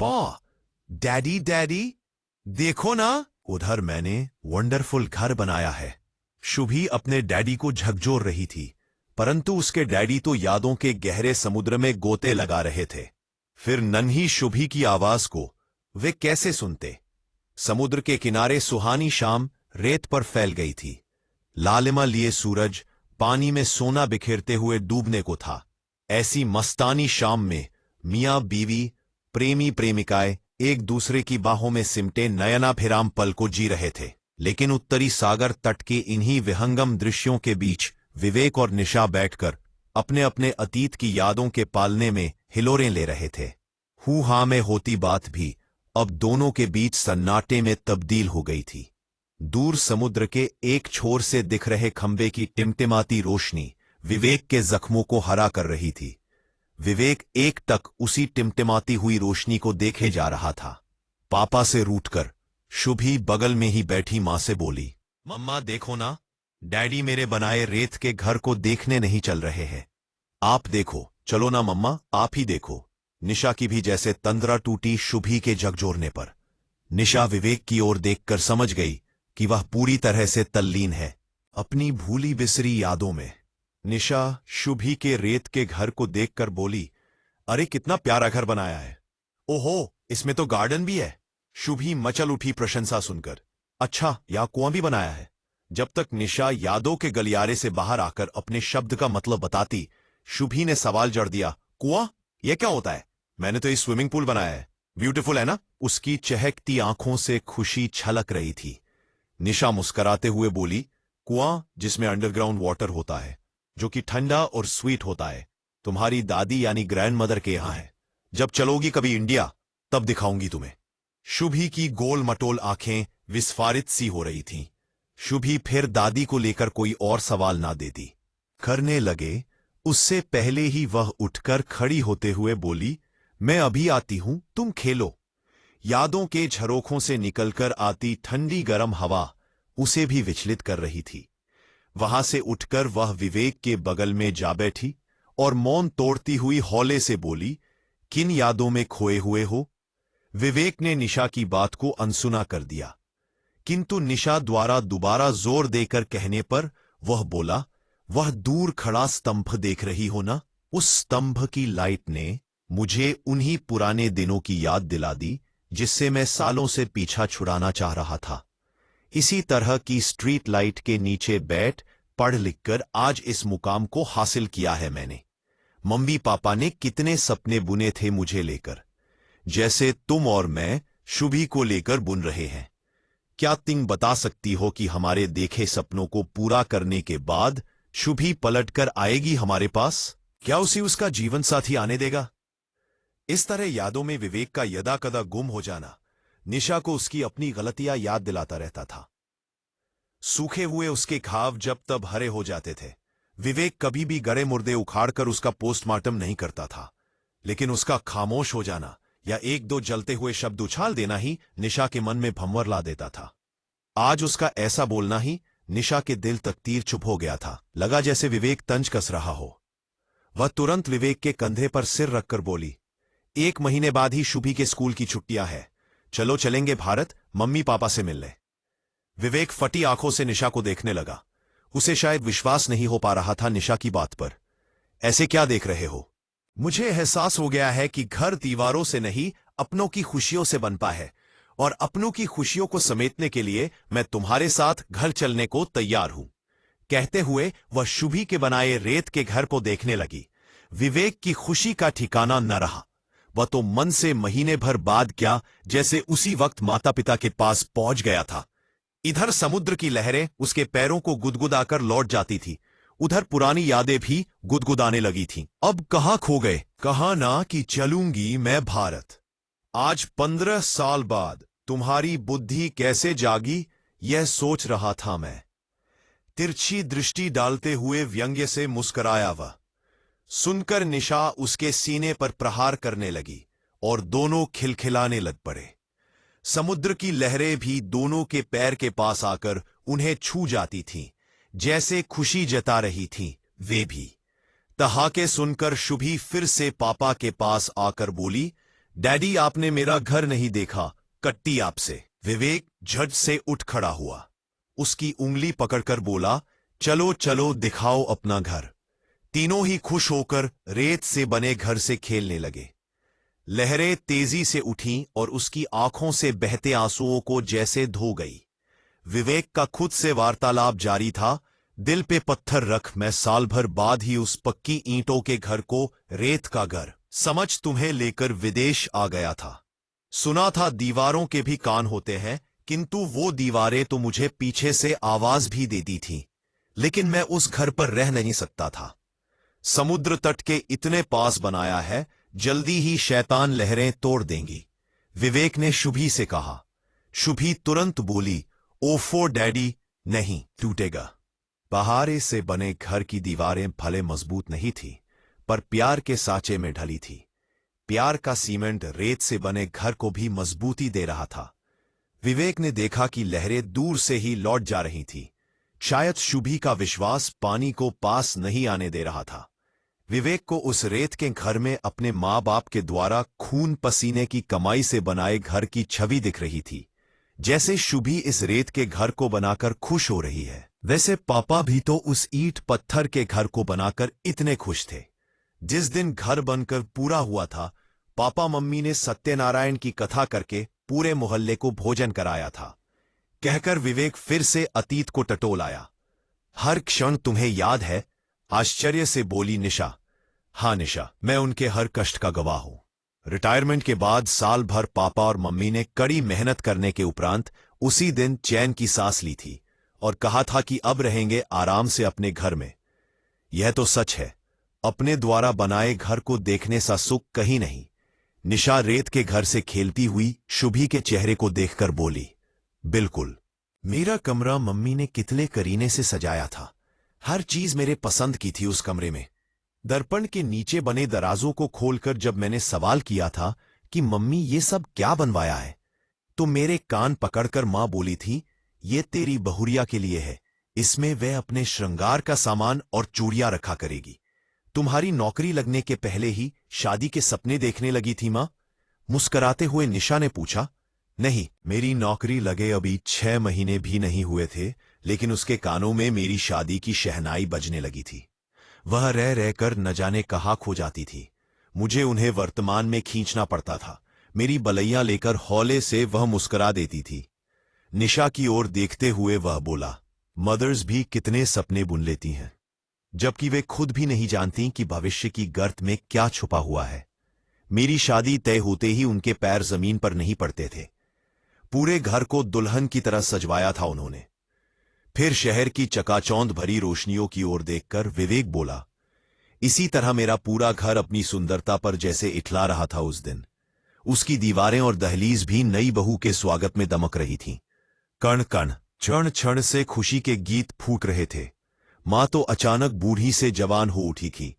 पा, daddy daddy देखो ना, उधर मैंने वंडरफुल घर बनाया है। शुभी अपने डैडी को झकझोर रही थी, परंतु उसके डैडी तो यादों के गहरे समुद्र में गोते लगा रहे थे। फिर नन्ही शुभी की आवाज को वे कैसे सुनते। समुद्र के किनारे सुहानी शाम रेत पर फैल गई थी। लालिमा लिए सूरज पानी में सोना बिखेरते हुए डूबने को था। ऐसी मस्तानी शाम में मियां बीवी, प्रेमी प्रेमिकाएं एक दूसरे की बाहों में सिमटे नयनाभिराम पल को जी रहे थे। लेकिन उत्तरी सागर तट के इन्हीं विहंगम दृश्यों के बीच विवेक और निशा बैठकर अपने अपने अतीत की यादों के पालने में हिलोरें ले रहे थे। हू-हा में होती बात भी अब दोनों के बीच सन्नाटे में तब्दील हो गई थी। दूर समुद्र के एक छोर से दिख रहे खंबे की टिमटिमाती रोशनी विवेक के जख्मों को हरा कर रही थी। विवेक एक टक उसी टिमटिमाती हुई रोशनी को देखे जा रहा था। पापा से रूठकर शुभी बगल में ही बैठी मां से बोली, मम्मा देखो ना, डैडी मेरे बनाए रेत के घर को देखने नहीं चल रहे हैं। आप देखो, चलो ना मम्मा, आप ही देखो। निशा की भी जैसे तंद्रा टूटी शुभी के झकझोरने पर। निशा विवेक की ओर देखकर समझ गई कि वह पूरी तरह से तल्लीन है अपनी भूली बिसरी यादों में। निशा शुभी के रेत के घर को देखकर बोली, अरे कितना प्यारा घर बनाया है। ओहो, इसमें तो गार्डन भी है। शुभी मचल उठी प्रशंसा सुनकर। अच्छा, यहां कुआं भी बनाया है। जब तक निशा यादों के गलियारे से बाहर आकर अपने शब्द का मतलब बताती, शुभी ने सवाल जड़ दिया, कुआं? यह क्या होता है? मैंने तो ये स्विमिंग पूल बनाया है। ब्यूटीफुल है ना? उसकी चहकती आंखों से खुशी छलक रही थी। निशा मुस्कुराते हुए बोली, कुआं जिसमें अंडरग्राउंड वाटर होता है, जो कि ठंडा और स्वीट होता है। तुम्हारी दादी यानी ग्रैंडमदर के यहां है। जब चलोगी कभी इंडिया, तब दिखाऊंगी तुम्हें। शुभी की गोल मटोल आंखें विस्फारित सी हो रही थीं। शुभी फिर दादी को लेकर कोई और सवाल ना देती। करने लगे उससे पहले ही वह उठकर खड़ी होते हुए बोली, मैं अभी आती हूं, तुम खेलो। यादों के झरोखों से निकलकर आती ठंडी गर्म हवा उसे भी विचलित कर रही थी। वहां से उठकर वह विवेक के बगल में जा बैठी और मौन तोड़ती हुई हौले से बोली, किन यादों में खोए हुए हो? विवेक ने निशा की बात को अनसुना कर दिया, किंतु निशा द्वारा दोबारा जोर देकर कहने पर वह बोला, वह दूर खड़ा स्तंभ देख रही हो ना? उस स्तंभ की लाइट ने मुझे उन्हीं पुराने दिनों की याद दिला दी जिससे मैं सालों से पीछा छुड़ाना चाह रहा था। इसी तरह की स्ट्रीट लाइट के नीचे बैठ पढ़ लिखकर आज इस मुकाम को हासिल किया है मैंने। मम्मी पापा ने कितने सपने बुने थे मुझे लेकर, जैसे तुम और मैं शुभी को लेकर बुन रहे हैं। क्या तुम बता सकती हो कि हमारे देखे सपनों को पूरा करने के बाद शुभी पलटकर आएगी हमारे पास? क्या उसे उसका जीवन साथी आने देगा? इस तरह यादों में विवेक का यदाकदा गुम हो जाना निशा को उसकी अपनी गलतियां याद दिलाता रहता था। सूखे हुए उसके घाव जब तब हरे हो जाते थे। विवेक कभी भी गड़े मुर्दे उखाड़कर उसका पोस्टमार्टम नहीं करता था, लेकिन उसका खामोश हो जाना या एक दो जलते हुए शब्द उछाल देना ही निशा के मन में भंवर ला देता था। आज उसका ऐसा बोलना ही निशा के दिल तक तीर चुभ हो गया था। लगा जैसे विवेक तंज कस रहा हो। वह तुरंत विवेक के कंधे पर सिर रखकर बोली, 1 महीने बाद ही शुभी के स्कूल की छुट्टियां हैं। चलो चलेंगे भारत, मम्मी पापा से मिलने। विवेक फटी आंखों से निशा को देखने लगा। उसे शायद विश्वास नहीं हो पा रहा था निशा की बात पर। ऐसे क्या देख रहे हो? मुझे एहसास हो गया है कि घर दीवारों से नहीं, अपनों की खुशियों से बनता है, और अपनों की खुशियों को समेटने के लिए मैं तुम्हारे साथ घर चलने को तैयार हूं। कहते हुए वह शुभी के बनाए रेत के घर को देखने लगी। विवेक की खुशी का ठिकाना न रहा। वह तो मन से महीने भर बाद क्या जैसे उसी वक्त माता पिता के पास पहुंच गया था। इधर समुद्र की लहरें उसके पैरों को गुदगुदाकर लौट जाती थी, उधर पुरानी यादें भी गुदगुदाने लगी थीं। अब कहां खो गए? कहा ना कि चलूंगी मैं भारत। आज 15 साल बाद तुम्हारी बुद्धि कैसे जागी, यह सोच रहा था मैं। तिरछी दृष्टि डालते हुए व्यंग्य से मुस्कुराया वह। सुनकर निशा उसके सीने पर प्रहार करने लगी और दोनों खिलखिलाने लग पड़े। समुद्र की लहरें भी दोनों के पैर के पास आकर उन्हें छू जाती थीं, जैसे खुशी जता रही थीं वे भी। ठहाके सुनकर शुभी फिर से पापा के पास आकर बोली, डैडी आपने मेरा घर नहीं देखा, कट्टी आपसे। विवेक झट से उठ खड़ा हुआ। उसकी उंगली पकड़कर बोला, चलो चलो दिखाओ अपना घर। तीनों ही खुश होकर रेत से बने घर से खेलने लगे। लहरें तेजी से उठीं और उसकी आंखों से बहते आंसुओं को जैसे धो गई। विवेक का खुद से वार्तालाप जारी था, दिल पे पत्थर रख मैं साल भर बाद ही उस पक्की ईंटों के घर को रेत का घर समझ तुम्हें लेकर विदेश आ गया था। सुना था दीवारों के भी कान होते हैं, किंतु वो दीवारें तो मुझे पीछे से आवाज भी देती थीं, लेकिन मैं उस घर पर रह नहीं सकता था। समुद्र तट के इतने पास बनाया है, जल्दी ही शैतान लहरें तोड़ देंगी। विवेक ने शुभी से कहा। शुभी तुरंत बोली, ओफो डैडी, नहीं टूटेगा। बहारे से बने घर की दीवारें भले मजबूत नहीं थी, पर प्यार के साँचे में ढली थी। प्यार का सीमेंट रेत से बने घर को भी मजबूती दे रहा था। विवेक ने देखा कि लहरें दूर से ही लौट जा रही थी। शायद शुभी का विश्वास पानी को पास नहीं आने दे रहा था। विवेक को उस रेत के घर में अपने माँ बाप के द्वारा खून पसीने की कमाई से बनाए घर की छवि दिख रही थी। जैसे शुभी इस रेत के घर को बनाकर खुश हो रही है, वैसे पापा भी तो उस ईंट पत्थर के घर को बनाकर इतने खुश थे। जिस दिन घर बनकर पूरा हुआ था, पापा मम्मी ने सत्यनारायण की कथा करके पूरे मोहल्ले को भोजन कराया था। कहकर विवेक फिर से अतीत को टटोल आया। हर क्षण तुम्हें याद है? आश्चर्य से बोली निशा। हाँ निशा, मैं उनके हर कष्ट का गवाह हूं। रिटायरमेंट के बाद साल भर पापा और मम्मी ने कड़ी मेहनत करने के उपरांत उसी दिन चैन की सांस ली थी और कहा था कि अब रहेंगे आराम से अपने घर में। यह तो सच है, अपने द्वारा बनाए घर को देखने सा सुख कहीं नहीं। निशा रेत के घर से खेलती हुई शुभी के चेहरे को देखकर बोली, बिल्कुल, मेरा कमरा मम्मी ने कितने करीने से सजाया था। हर चीज मेरे पसंद की थी उस कमरे में। दर्पण के नीचे बने दराजों को खोलकर जब मैंने सवाल किया था कि मम्मी ये सब क्या बनवाया है, तो मेरे कान पकड़कर मां बोली थी, ये तेरी बहुरिया के लिए है, इसमें वह अपने श्रृंगार का सामान और चूड़ियां रखा करेगी। तुम्हारी नौकरी लगने के पहले ही शादी के सपने देखने लगी थी मां? मुस्कुराते हुए निशा ने पूछा। नहीं, मेरी नौकरी लगे अभी 6 महीने भी नहीं हुए थे, लेकिन उसके कानों में मेरी शादी की शहनाई बजने लगी थी। वह रह रहकर न जाने कहाँ खो जाती थी। मुझे उन्हें वर्तमान में खींचना पड़ता था। मेरी बलैया लेकर हौले से वह मुस्कुरा देती थी। निशा की ओर देखते हुए वह बोला, मदर्स भी कितने सपने बुन लेती हैं, जबकि वे खुद भी नहीं जानती कि भविष्य की गर्त में क्या छुपा हुआ है। मेरी शादी तय होते ही उनके पैर जमीन पर नहीं पड़ते थे। पूरे घर को दुल्हन की तरह सजवाया था उन्होंने। फिर शहर की चकाचौंध भरी रोशनियों की ओर देखकर विवेक बोला, इसी तरह मेरा पूरा घर अपनी सुंदरता पर जैसे इठला रहा था उस दिन। उसकी दीवारें और दहलीज भी नई बहू के स्वागत में दमक रही थीं। कण कण क्षण क्षण से खुशी के गीत फूट रहे थे। मां तो अचानक बूढ़ी से जवान हो उठी थी।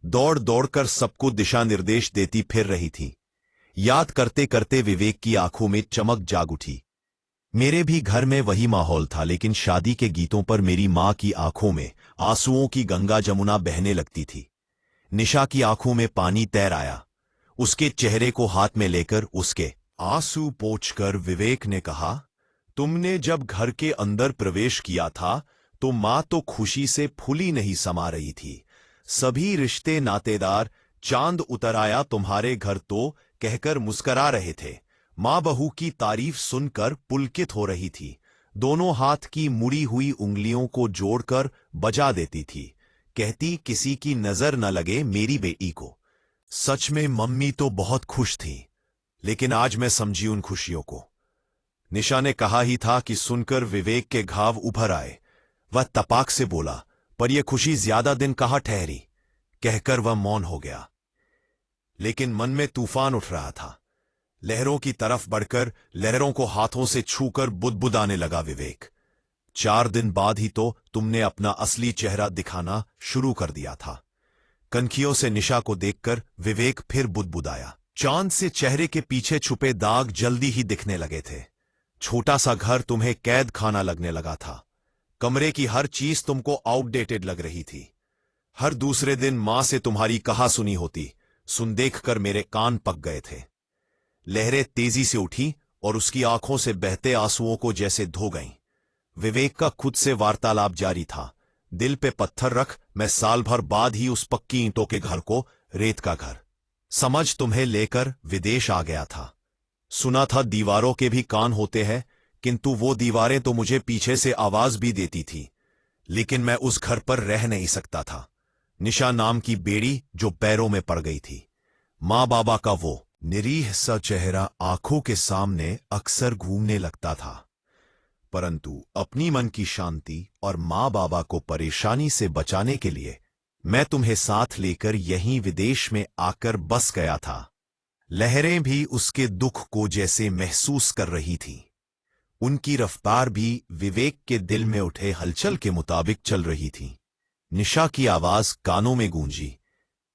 दौड़ दौड़कर सबको दिशा निर्देश देती फिर रही थी। याद करते करते विवेक की आंखों में चमक जाग उठी। मेरे भी घर में वही माहौल था, लेकिन शादी के गीतों पर मेरी मां की आंखों में आंसुओं की गंगा जमुना बहने लगती थी। निशा की आंखों में पानी तैर आया। उसके चेहरे को हाथ में लेकर उसके आंसू पोंछकर विवेक ने कहा, तुमने जब घर के अंदर प्रवेश किया था तो मां तो खुशी से फूली नहीं समा रही थी। सभी रिश्ते नातेदार चांद उतर आया तुम्हारे घर तो कहकर मुस्करा रहे थे। मां बहू की तारीफ सुनकर पुलकित हो रही थी। दोनों हाथ की मुड़ी हुई उंगलियों को जोड़कर बजा देती थी। कहती, किसी की नजर न लगे मेरी बेटी को। सच में मम्मी तो बहुत खुश थी, लेकिन आज मैं समझी उन खुशियों को। निशा ने कहा ही था कि सुनकर विवेक के घाव उभर आए। वह तपाक से बोला, पर यह खुशी ज्यादा दिन कहाँ ठहरी। कहकर वह मौन हो गया। लेकिन मन में तूफान उठ रहा था। लहरों की तरफ बढ़कर लहरों को हाथों से छूकर बुदबुदाने लगा विवेक। 4 दिन बाद ही तो तुमने अपना असली चेहरा दिखाना शुरू कर दिया था। कनखियों से निशा को देखकर विवेक फिर बुदबुदाया। चांद से चेहरे के पीछे छुपे दाग जल्दी ही दिखने लगे थे। छोटा सा घर तुम्हें कैद खाना लगने लगा था। कमरे की हर चीज तुमको आउटडेटेड लग रही थी। हर दूसरे दिन मां से तुम्हारी कहा सुनी होती सुन देखकर मेरे कान पक गए थे। लहरें तेजी से उठी और उसकी आंखों से बहते आंसुओं को जैसे धो गईं। विवेक का खुद से वार्तालाप जारी था। दिल पे पत्थर रख, मैं साल भर बाद ही उस पक्की ईंटों के घर को, रेत का घर समझ तुम्हें लेकर विदेश आ गया था। सुना था दीवारों के भी कान होते हैं, किंतु वो दीवारें तो मुझे पीछे से आवाज भी देती थी। लेकिन मैं उस घर पर रह नहीं सकता था। निशा नाम की बेड़ी जो पैरों में पड़ गई थी। माँ बाबा का वो निरीह सा चेहरा आंखों के सामने अक्सर घूमने लगता था। परंतु अपनी मन की शांति और माँ बाबा को परेशानी से बचाने के लिए मैं तुम्हें साथ लेकर यहीं विदेश में आकर बस गया था। लहरें भी उसके दुख को जैसे महसूस कर रही थीं। उनकी रफ्तार भी विवेक के दिल में उठे हलचल के मुताबिक चल रही थी। निशा की आवाज कानों में गूंजी,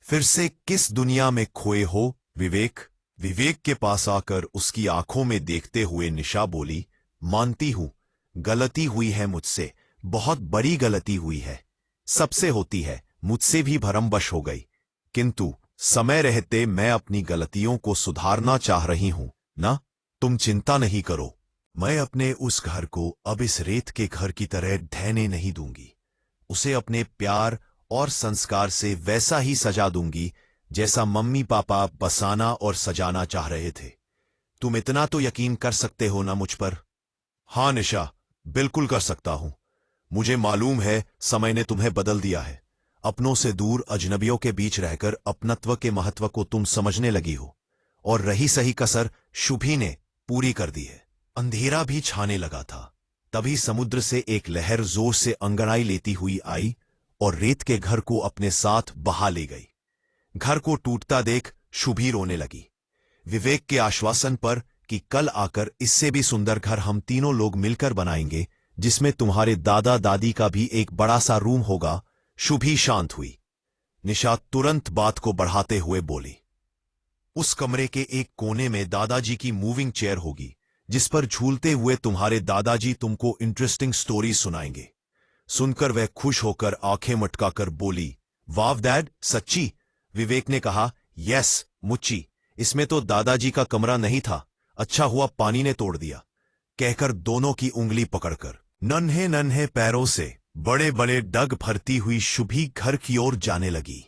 फिर से किस दुनिया में खोए हो विवेक? विवेक के पास आकर उसकी आंखों में देखते हुए निशा बोली, मानती हूं, गलती हुई है मुझसे, बहुत बड़ी गलती हुई है। सबसे होती है, मुझसे भी भरमवश हो गई। किंतु समय रहते मैं अपनी गलतियों को सुधारना चाह रही हूं ना। तुम चिंता नहीं करो, मैं अपने उस घर को अब इस रेत के घर की तरह ढहने नहीं दूंगी। उसे अपने प्यार और संस्कार से वैसा ही सजा दूंगी जैसा मम्मी पापा बसाना और सजाना चाह रहे थे। तुम इतना तो यकीन कर सकते हो ना मुझ पर? हाँ निशा, बिल्कुल कर सकता हूं। मुझे मालूम है समय ने तुम्हें बदल दिया है। अपनों से दूर अजनबियों के बीच रहकर अपनत्व के महत्व को तुम समझने लगी हो, और रही सही कसर शुभी ने पूरी कर दी है। अंधेरा भी छाने लगा था। तभी समुद्र से एक लहर जोर से अंगड़ाई लेती हुई आई और रेत के घर को अपने साथ बहा ले गई। घर को टूटता देख शुभी रोने लगी। विवेक के आश्वासन पर कि कल आकर इससे भी सुंदर घर हम तीनों लोग मिलकर बनाएंगे, जिसमें तुम्हारे दादा दादी का भी एक बड़ा सा रूम होगा, शुभी शांत हुई। निशा तुरंत बात को बढ़ाते हुए बोली, उस कमरे के एक कोने में दादाजी की मूविंग चेयर होगी, जिस पर झूलते हुए तुम्हारे दादाजी तुमको इंटरेस्टिंग स्टोरी सुनाएंगे। सुनकर वह खुश होकर आंखें मटकाकर बोली, वाव डैड, सच्ची? विवेक ने कहा, यस मुच्ची, इसमें तो दादाजी का कमरा नहीं था, अच्छा हुआ पानी ने तोड़ दिया। कहकर दोनों की उंगली पकड़कर नन्हे नन्हे पैरों से बड़े बड़े डग भरती हुई शुभी घर की ओर जाने लगी।